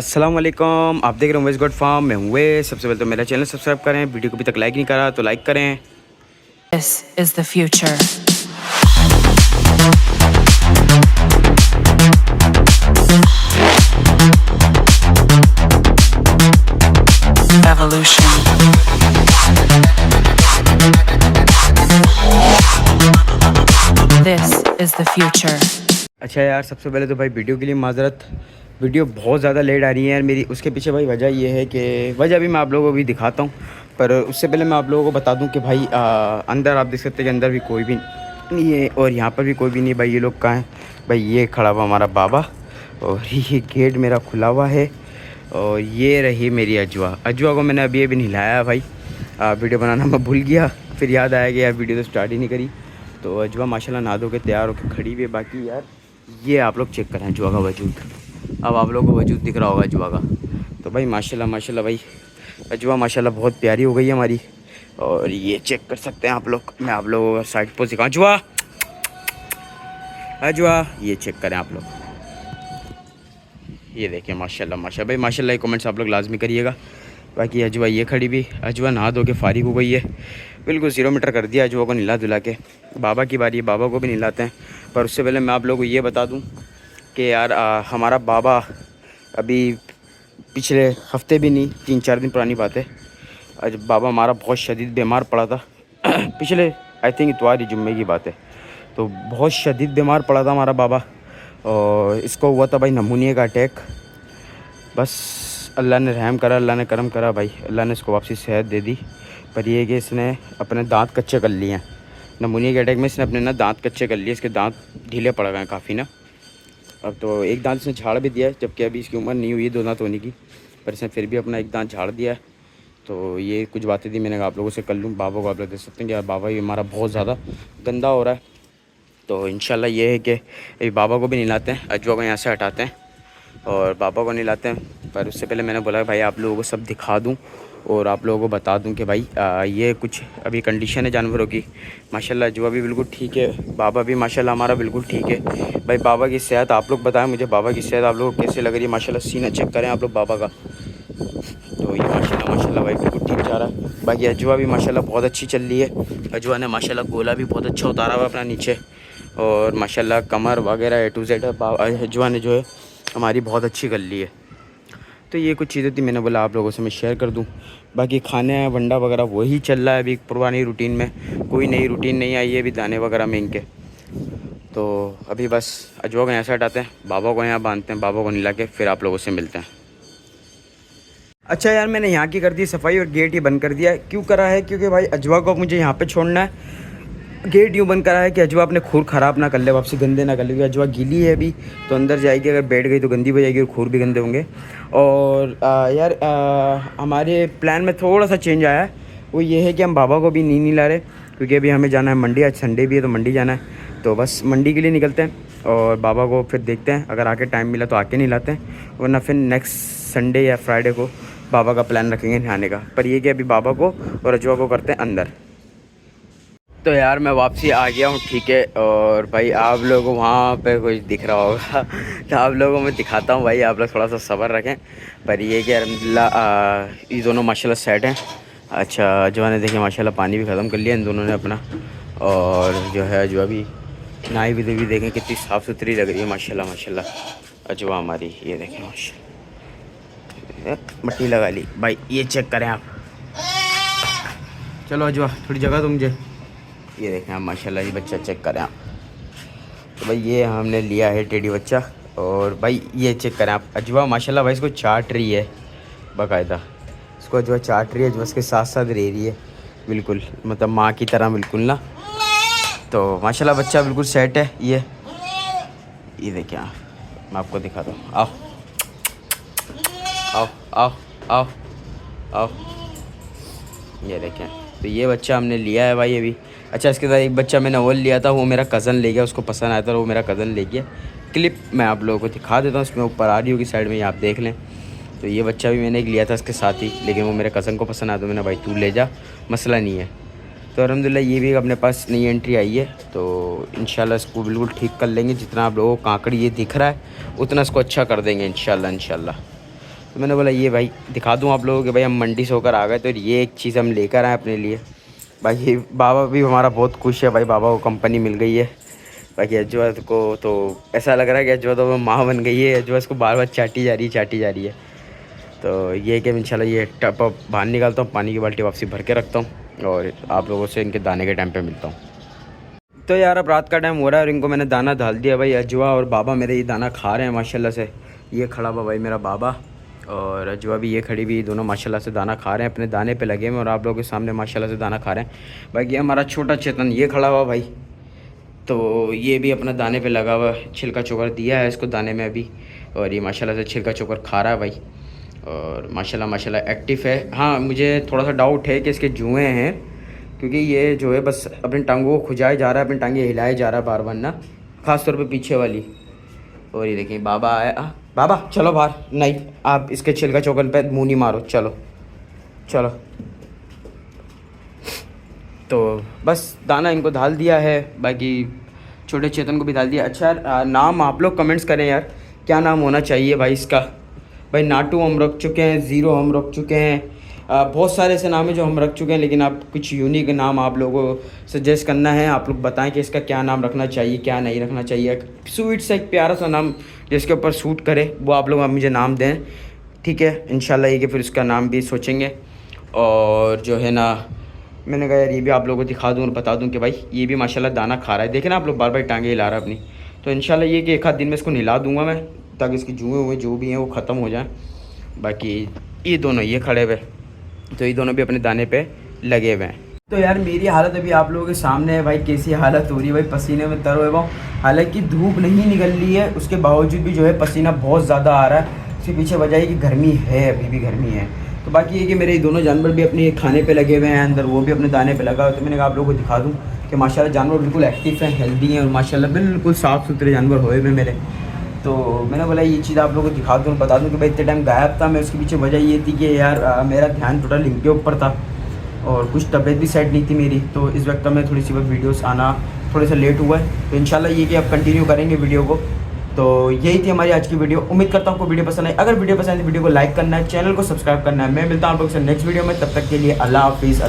अस्सलाम वालेकुम, आप देख रहे हैं वेस्ट गुड फार्म में हुए। सबसे पहले तो मेरा चैनल सब्सक्राइब करें, वीडियो को अभी तक लाइक नहीं करा तो लाइक करें। This is the future. Evolution. This is the future. अच्छा यार, सबसे पहले तो भाई वीडियो के लिए माजरत, वीडियो बहुत ज़्यादा लेट आ रही है यार मेरी। उसके पीछे भाई वजह ये है कि वजह भी मैं आप लोगों को भी दिखाता हूँ, पर उससे पहले मैं आप लोगों को बता दूँ कि भाई अंदर आप देख सकते हैं कि अंदर भी कोई भी नहीं है और यहाँ पर भी कोई भी नहीं। भाई ये लोग कहाँ हैं? भाई ये खड़ा हुआ हमारा बाबा और ये गेट मेरा खुला हुआ है और ये रही मेरी अजवा। अजवा को मैंने अभी नहीं लाया भाई, वीडियो बनाना मैं भूल गया, फिर याद आया कि यार वीडियो तो स्टार्ट ही नहीं करी। तो अजवा माशाल्लाह नहा धो के तैयार होकर खड़ी हुई है। बाकी यार ये आप लोग चेक करें अजवा का वजूद, अब आप लोगों को वजूद दिख रहा होगा अजवा का। तो भाई माशाल्लाह माशाल्लाह भाई अजवा माशाल्लाह बहुत प्यारी हो गई है हमारी। और ये चेक कर सकते हैं आप लोग, मैं आप लोगों को साइड पर सिखाऊँ। अजवा अजवा ये चेक करें आप लोग, ये देखें माशाल्लाह माशाल्लाह। भाई माशाल्लाह कमेंट्स आप लोग लाजमी करिएगा। बाकी अजवा ये खड़ी भी, अजवा नहा धो के फारिग हो गई है, बिल्कुल 0 मीटर कर दिया अजवा को नीला धुला के। बाबा की बारी है, बाबा को भी नहलाते हैं। पर उससे पहले मैं आप लोगों को ये बता दूं कि यार हमारा बाबा अभी पिछले हफ्ते भी नहीं, 3-4 दिन पुरानी बात है, आज बाबा हमारा बहुत शदीद बीमार पड़ा था पिछले आई थिंक इतवार जुम्मे की बात है। तो बहुत शदीद बीमार पड़ा था हमारा बाबा और इसको हुआ था भाई नमूनिया का अटैक। बस अल्लाह ने रहम करा, अल्लाह ने करम करा भाई, अल्लाह ने इसको वापसी सेहत दे दी। पर ये कि इसने अपने दांत कच्चे कर लिए हैं। नमूनिया के अटैक में इसने अपने दांत कच्चे कर लिए, इसके दांत ढीले पड़ गए हैं काफ़ी ना। अब तो एक दांत इसने झाड़ भी दिया है, जबकि अभी इसकी उम्र नहीं हुई है 2 दांत होने की, पर इसने फिर भी अपना एक दांत झाड़ दिया है। तो ये कुछ बातें थी मैंने आप लोगों से कर लूँ। बाबा को आप लोग देख सकते हैं कि यार बाबा ही हमारा बहुत ज़्यादा गंदा हो रहा है। तो इंशाल्लाह ये है कि बाबा को भी नहलाते हैं, अजवा को यहाँ से हटाते हैं और बाबा को नहलाते हैं। पर उससे पहले मैंने बोला भाई आप लोगों को सब दिखा दूं और आप लोगों को बता दूं कि भाई ये कुछ अभी कंडीशन है जानवरों की। माशाल्लाह अजवा भी बिल्कुल ठीक है, बाबा भी माशाल्लाह हमारा बिल्कुल ठीक है। भाई बाबा की सेहत आप लोग बताएं मुझे, बाबा की सेहत आप लोगों को कैसे लग रही है? माशाल्लाह सीना चेक करें आप लोग बाबा का, तो ये माशाल्लाह माशाल्लाह भाई बिल्कुल ठीक जा रहा है। बाकी अजवा भी माशाल्लाह बहुत अच्छी चल रही है। अजवा ने माशाल्लाह गोला भी बहुत अच्छा उतारा हुआ अपना नीचे और माशाल्लाह कमर वगैरह A to Z अजवा ने जो है हमारी बहुत अच्छी कर ली है। तो ये कुछ चीज़ें थी, मैंने बोला आप लोगों से मैं शेयर कर दूं। बाकी खाने वंडा वगैरह वही चल रहा है अभी पुरानी रूटीन में, कोई नई रूटीन नहीं आई है अभी दाने वगैरह में इनके। तो अभी बस अजवा को यहाँ से हटाते हैं, बाबा को यहाँ बांधते हैं, बाबा को नहला के फिर आप लोगों से मिलते हैं। अच्छा यार, मैंने यहाँ की कर दी सफाई और गेट ही बंद कर दिया है। क्यों करा है? क्योंकि भाई अजवा को मुझे यहाँ पे छोड़ना है। गेट यूँ बंद करा है कि अजवा अपने खूर ख़राब ना कर ले, वापसी गंदे ना कर ले, क्योंकि अजवा गीली है अभी तो अंदर जाएगी, अगर बैठ गई तो गंदी हो जाएगी और खूर भी गंदे होंगे। और यार हमारे प्लान में थोड़ा सा चेंज आया है, वो ये है कि हम बाबा को भी नहीं ला रहे, क्योंकि अभी हमें जाना है मंडी, आज संडे भी है तो मंडी जाना है। तो बस मंडी के लिए निकलते हैं और बाबा को फिर देखते हैं, अगर आके टाइम मिला तो आके नहीं लाते हैं, वरना फिर नेक्स्ट संडे या फ्राइडे को बाबा का प्लान रखेंगे नहाने का। पर ये कि अभी बाबा को और अजवा को करते हैं अंदर। तो यार मैं वापसी आ गया हूँ, ठीक है। और भाई आप लोगों को वहाँ पे कुछ दिख रहा होगा तो आप लोगों को मैं दिखाता हूँ भाई, आप लोग थोड़ा सा सब्र रखें। पर ये कि अल्हम्दुलिल्लाह ये दोनों माशाल्लाह सेट हैं। अच्छा अजवा ने देखिए माशाल्लाह पानी भी ख़त्म कर लिया इन दोनों ने अपना, और जो है अजवा भी नहाई भी देखें कितनी साफ़ सुथरी लग रही है माशाल्लाह माशाल्लाह अजवा हमारी। ये देखें माशाल्लाह मट्टी लगा ली भाई, ये चेक करें आप। चलो अजवा थोड़ी जगह दो मुझे। ये देखें आप माशाल्लाह, ये बच्चा चेक करें आप। तो भाई ये हमने लिया है टेडी बच्चा, और भाई ये चेक करें आप अजवा माशाल्लाह भाई इसको चाट रही है बाकायदा, इसको अजवा चाट रही है, अजवा इसके साथ साथ रह रही है बिल्कुल, मतलब माँ की तरह बिल्कुल ना। तो माशाल्लाह बच्चा बिल्कुल सेट है। ये देखें आप, मैं आपको दिखाता हूँ, आओ आओ आओ आओ आओ, ये देखें। तो ये बच्चा हमने लिया है भाई अभी। अच्छा इसके साथ एक बच्चा मैंने और लिया था, वो मेरा कज़न ले गया, उसको पसंद आया था, वो मेरा कज़न ले गया। क्लिप मैं आप लोगों को दिखा देता हूँ, उसमें ऊपर आ रही होगी साइड में, आप देख लें। तो ये बच्चा भी मैंने एक लिया था इसके साथ ही, लेकिन वो मेरे कज़न को पसंद आया तो मैंने भाई तू ले जा, मसला नहीं है। तो अल्हम्दुलिल्लाह ये भी अपने पास नई एंट्री आई है, तो इंशाल्लाह इसको बिल्कुल ठीक कर लेंगे। जितना आप लोगों को काकड़ी ये दिख रहा है उतना इसको अच्छा कर देंगे इंशाल्लाह इंशाल्लाह। तो मैंने बोला ये भाई दिखा दूँ आप लोगों के, भाई हम मंडी से होकर आ गए तो ये एक चीज़ हम लेकर आए अपने लिए। बाकी बाबा भी हमारा बहुत खुश है भाई, बाबा को कंपनी मिल गई है। बाकी अज्वा को तो ऐसा लग रहा है कि अज्वा तो माँ बन गई है, अज्वा इसको बार बार चाटी जा रही है। तो ये कि इंशाल्लाह ये टप बाहर निकालता हूँ, पानी की बाल्टी वापसी भर के रखता हूँ और आप लोगों से इनके दाने के टाइम पे मिलता हूँ। तो यार अब रात का टाइम हो रहा है और इनको मैंने दाना डाल दिया भाई। अज्वा और बाबा मेरे ये दाना खा रहे हैं माशाल्लाह से। ये खड़ा हुआ भाई मेरा बाबा और अज्वा भी ये खड़ी भी, दोनों माशाल्लाह से दाना खा रहे हैं, अपने दाने पे लगे हुए और आप लोगों के सामने माशाल्लाह से दाना खा रहे हैं। बाकी हमारा छोटा चेतन ये खड़ा हुआ भाई, तो ये भी अपना दाने पे लगा हुआ, छिलका चोकर दिया है इसको दाने में अभी और ये माशाल्लाह से छिलका चोकर खा रहा है भाई और माशाल्लाह एक्टिव है। हाँ मुझे थोड़ा सा डाउट है कि इसके जुएँ हैं, क्योंकि ये जो है बस अपनी टांगों को खुजाए जा रहा है, अपनी टांगें हिलाए जा रहा है बार बार ना, ख़ास तौर पे पीछे वाली। और ये देखिए बाबा आया, बाबा चलो बाहर, नहीं आप इसके छिलका चोकर पे मुँह नहीं मारो, चलो चलो। तो बस दाना इनको डाल दिया है, बाकी छोटे चेतन को भी डाल दिया। अच्छा नाम आप लोग कमेंट्स करें यार, क्या नाम होना चाहिए भाई इसका। भाई नाटू हम रख चुके हैं, ज़ीरो हम रख चुके हैं, बहुत सारे ऐसे नाम हैं जो हम रख चुके हैं, लेकिन आप कुछ यूनिक नाम आप लोगों को सजेस्ट करना है। आप लोग बताएं कि इसका क्या नाम रखना चाहिए, क्या नहीं रखना चाहिए। स्वीट सा एक प्यारा सा नाम जिसके ऊपर सूट करे वो आप लोग मुझे नाम दें, ठीक है। इंशाल्लाह ये कि फिर उसका नाम भी सोचेंगे। और जो है ना मैंने कहा यार ये भी आप लोगों को दिखा दूँ और बता दूँ कि भाई ये भी माशाल्लाह दाना खा रहा है। देखें ना आप लोग बार बार टांगे हिला रहा है अपनी। तो इंशाल्लाह ये कि एक आध दिन में इसको नहला दूँगा मैं, ताकि इसकी जुएँ हुए जो भी हैं वो ख़त्म हो जाएँ। बाकी ये दोनों ये खड़े हुए, तो ये दोनों भी अपने दाने पे लगे हुए हैं। तो यार मेरी हालत अभी आप लोगों के सामने है भाई, कैसी हालत हो रही है भाई, पसीने में तर हुए। हालांकि धूप नहीं निकल रही है, उसके बावजूद भी जो है पसीना बहुत ज़्यादा आ रहा है। उसके पीछे वजह है कि गर्मी है, अभी भी गर्मी है। तो बाकी ये कि मेरे दोनों जानवर भी अपने खाने पे लगे हुए हैं अंदर, वो भी अपने दाने पे लगा हुआ। तो मैंने कहा आप लोगों को दिखा दूँ कि माशाल्लाह जानवर बिल्कुल एक्टिव हैं, हेल्दी हैं और माशाल्लाह बिल्कुल साफ़ सुथरे जानवर हुए हुए मेरे। तो मैंने बोला ये चीज़ आप लोगों को दिखा दूँ, बता दूँ कि भाई इतने टाइम गायब था मैं। उसके पीछे वजह ये थी कि यार मेरा ध्यान टोटल इनके ऊपर था और कुछ तबीयत भी सेट नहीं थी मेरी, तो इस वक्त में थोड़ी सी वीडियोस आना थोड़ा सा लेट हुआ है। तो इंशाल्लाह ये कि अब कंटिन्यू करेंगे वीडियो को। तो यही थी हमारी आज की वीडियो। उम्मीद करता हूँ आपको वीडियो पसंद है। अगर वीडियो पसंद है तो वीडियो को लाइक करना है, चैनल को सब्सक्राइब करना है। मैं मिलता हूँ आप लोगों से नेक्स्ट वीडियो में, तब तक के लिए अल्लाह हाफिज़।